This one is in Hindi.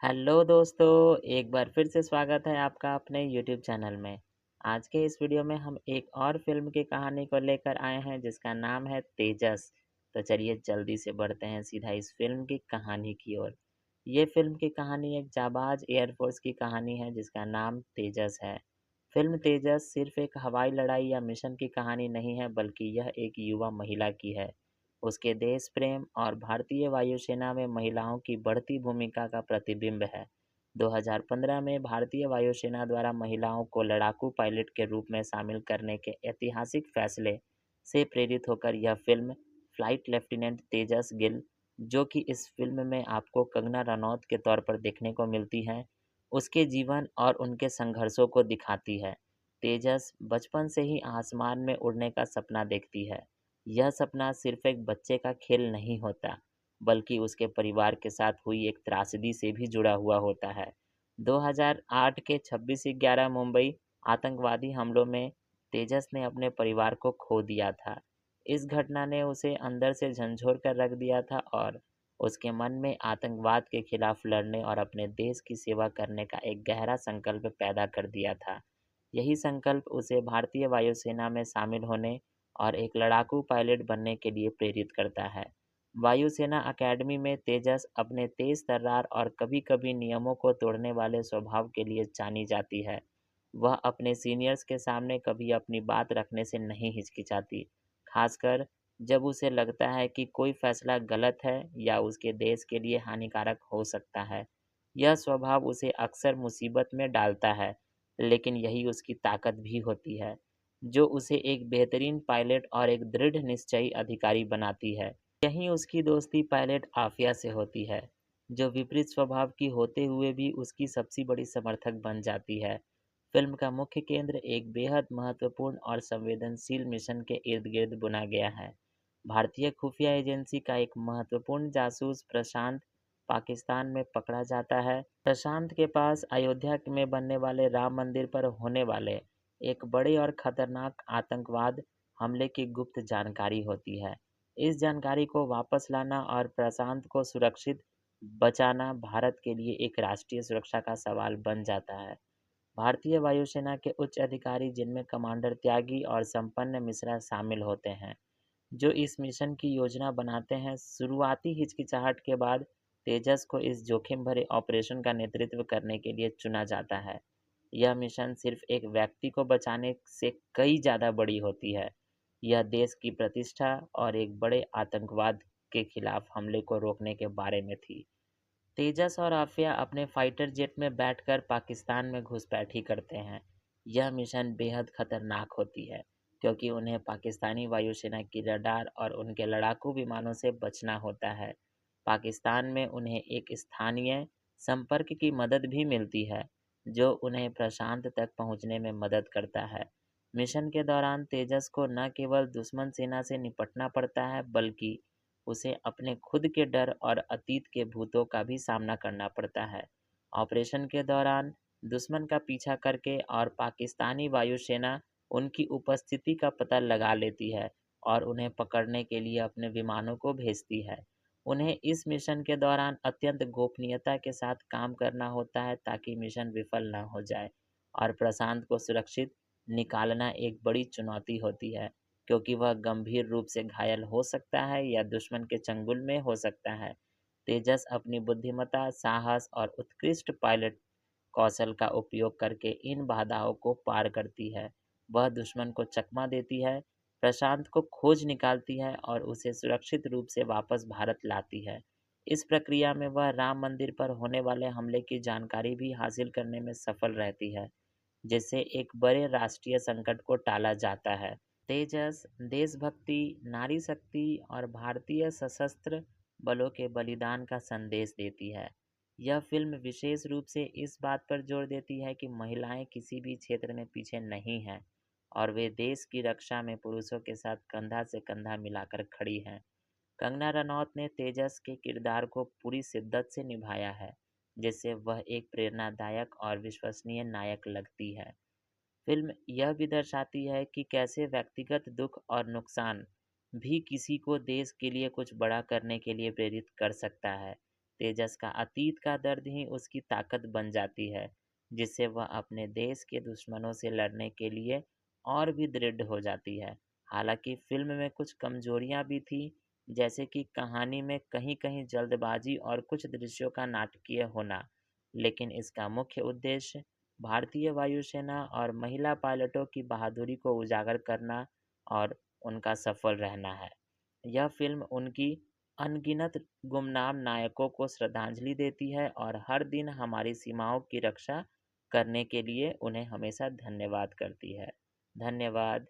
हेलो दोस्तों, एक बार फिर से स्वागत है आपका अपने यूट्यूब चैनल में। आज के इस वीडियो में हम एक और फिल्म की कहानी को लेकर आए हैं जिसका नाम है तेजस। तो चलिए जल्दी से बढ़ते हैं सीधा इस फिल्म की कहानी की ओर। ये फिल्म की कहानी एक जाबाज एयरफोर्स की कहानी है जिसका नाम तेजस है। फिल्म तेजस सिर्फ एक हवाई लड़ाई या मिशन की कहानी नहीं है बल्कि यह एक युवा महिला की है। उसके देश प्रेम और भारतीय वायुसेना में महिलाओं की बढ़ती भूमिका का प्रतिबिंब है। 2015 में भारतीय वायुसेना द्वारा महिलाओं को लड़ाकू पायलट के रूप में शामिल करने के ऐतिहासिक फैसले से प्रेरित होकर यह फिल्म फ्लाइट लेफ्टिनेंट तेजस गिल, जो कि इस फिल्म में आपको कंगना रनौत के तौर पर देखने को मिलती हैं, उसके जीवन और उनके संघर्षों को दिखाती है। तेजस बचपन से ही आसमान में उड़ने का सपना देखती है। यह सपना सिर्फ एक बच्चे का खेल नहीं होता, बल्कि उसके परिवार के साथ हुई एक त्रासदी से भी जुड़ा हुआ होता है। 2008 के 26/11 मुंबई आतंकवादी हमलों में तेजस ने अपने परिवार को खो दिया था। इस घटना ने उसे अंदर से झंझोर कर रख दिया था और उसके मन में आतंकवाद के खिलाफ लड़ने और अपने देश की सेवा करने का एक गहरा संकल्प पैदा कर दिया था। यही संकल्प उसे भारतीय वायुसेना में शामिल होने और एक लड़ाकू पायलट बनने के लिए प्रेरित करता है। वायुसेना अकेडमी में तेजस अपने तेज तर्रार और कभी-कभी नियमों को तोड़ने वाले स्वभाव के लिए जानी जाती है। वह अपने सीनियर्स के सामने कभी अपनी बात रखने से नहीं हिचकिचाती, खासकर जब उसे लगता है कि कोई फैसला गलत है या उसके देश के लिए हानिकारक हो सकता है। यह स्वभाव उसे अक्सर मुसीबत में डालता है, लेकिन यही उसकी ताकत भी होती है, जो उसे एक बेहतरीन पायलट और एक दृढ़ निश्चयी अधिकारी बनाती है। यहीं उसकी दोस्ती पायलट आफिया से होती है, जो विपरीत स्वभाव की होते हुए भी उसकी सबसे बड़ी समर्थक बन जाती है। फिल्म का मुख्य केंद्र एक बेहद महत्वपूर्ण और संवेदनशील मिशन के इर्द-गिर्द बुना गया है। भारतीय खुफिया एजेंसी का एक महत्वपूर्ण जासूस प्रशांत पाकिस्तान में पकड़ा जाता है। प्रशांत के पास अयोध्या में बनने वाले राम मंदिर पर होने वाले एक बड़े और खतरनाक आतंकवाद हमले की गुप्त जानकारी होती है। इस जानकारी को वापस लाना और प्रशांत को सुरक्षित बचाना भारत के लिए एक राष्ट्रीय सुरक्षा का सवाल बन जाता है। भारतीय वायुसेना के उच्च अधिकारी, जिनमें कमांडर त्यागी और संपन्न मिश्रा शामिल होते हैं, जो इस मिशन की योजना बनाते हैं, शुरुआती हिचकिचाहट के बाद तेजस को इस जोखिम भरे ऑपरेशन का नेतृत्व करने के लिए चुना जाता है। यह मिशन सिर्फ एक व्यक्ति को बचाने से कई ज़्यादा बड़ी होती है। यह देश की प्रतिष्ठा और एक बड़े आतंकवाद के खिलाफ हमले को रोकने के बारे में थी। तेजस और आफिया अपने फाइटर जेट में बैठकर पाकिस्तान में घुसपैठी करते हैं। यह मिशन बेहद खतरनाक होती है, क्योंकि उन्हें पाकिस्तानी वायुसेना की रडार और उनके लड़ाकू विमानों से बचना होता है। पाकिस्तान में उन्हें एक स्थानीय संपर्क की मदद भी मिलती है, जो उन्हें प्रशांत तक पहुंचने में मदद करता है। मिशन के दौरान तेजस को न केवल दुश्मन सेना से निपटना पड़ता है, बल्कि उसे अपने खुद के डर और अतीत के भूतों का भी सामना करना पड़ता है। ऑपरेशन के दौरान दुश्मन का पीछा करके और पाकिस्तानी वायुसेना उनकी उपस्थिति का पता लगा लेती है और उन्हें पकड़ने के लिए अपने विमानों को भेजती है। उन्हें इस मिशन के दौरान अत्यंत गोपनीयता के साथ काम करना होता है ताकि मिशन विफल न हो जाए और प्रशांत को सुरक्षित निकालना एक बड़ी चुनौती होती है, क्योंकि वह गंभीर रूप से घायल हो सकता है या दुश्मन के चंगुल में हो सकता है। तेजस अपनी बुद्धिमत्ता, साहस और उत्कृष्ट पायलट कौशल का उपयोग करके इन बाधाओं को पार करती है। वह दुश्मन को चकमा देती है, प्रशांत को खोज निकालती है और उसे सुरक्षित रूप से वापस भारत लाती है। इस प्रक्रिया में वह राम मंदिर पर होने वाले हमले की जानकारी भी हासिल करने में सफल रहती है, जिससे एक बड़े राष्ट्रीय संकट को टाला जाता है। तेजस देशभक्ति, नारी शक्ति और भारतीय सशस्त्र बलों के बलिदान का संदेश देती है। यह फिल्म विशेष रूप से इस बात पर जोर देती है कि महिलाएं किसी भी क्षेत्र में पीछे नहीं हैं और वे देश की रक्षा में पुरुषों के साथ कंधा से कंधा मिलाकर खड़ी हैं। कंगना रनौत ने तेजस के किरदार को पूरी शिद्दत से निभाया है, जिससे वह एक प्रेरणादायक और विश्वसनीय नायक लगती है। फिल्म यह भी दर्शाती है कि कैसे व्यक्तिगत दुख और नुकसान भी किसी को देश के लिए कुछ बड़ा करने के लिए प्रेरित कर सकता है। तेजस का अतीत का दर्द ही उसकी ताकत बन जाती है, जिससे वह अपने देश के दुश्मनों से लड़ने के लिए और भी दृढ़ हो जाती है। हालाँकि फ़िल्म में कुछ कमज़ोरियाँ भी थीं, जैसे कि कहानी में कहीं-कहीं जल्दबाज़ी और कुछ दृश्यों का नाटकीय होना, लेकिन इसका मुख्य उद्देश्य भारतीय वायुसेना और महिला पायलटों की बहादुरी को उजागर करना और उनका सफल रहना है। यह फ़िल्म उनकी अनगिनत गुमनाम नायकों को श्रद्धांजलि देती है और हर दिन हमारी सीमाओं की रक्षा करने के लिए उन्हें हमेशा धन्यवाद करती है। धन्यवाद।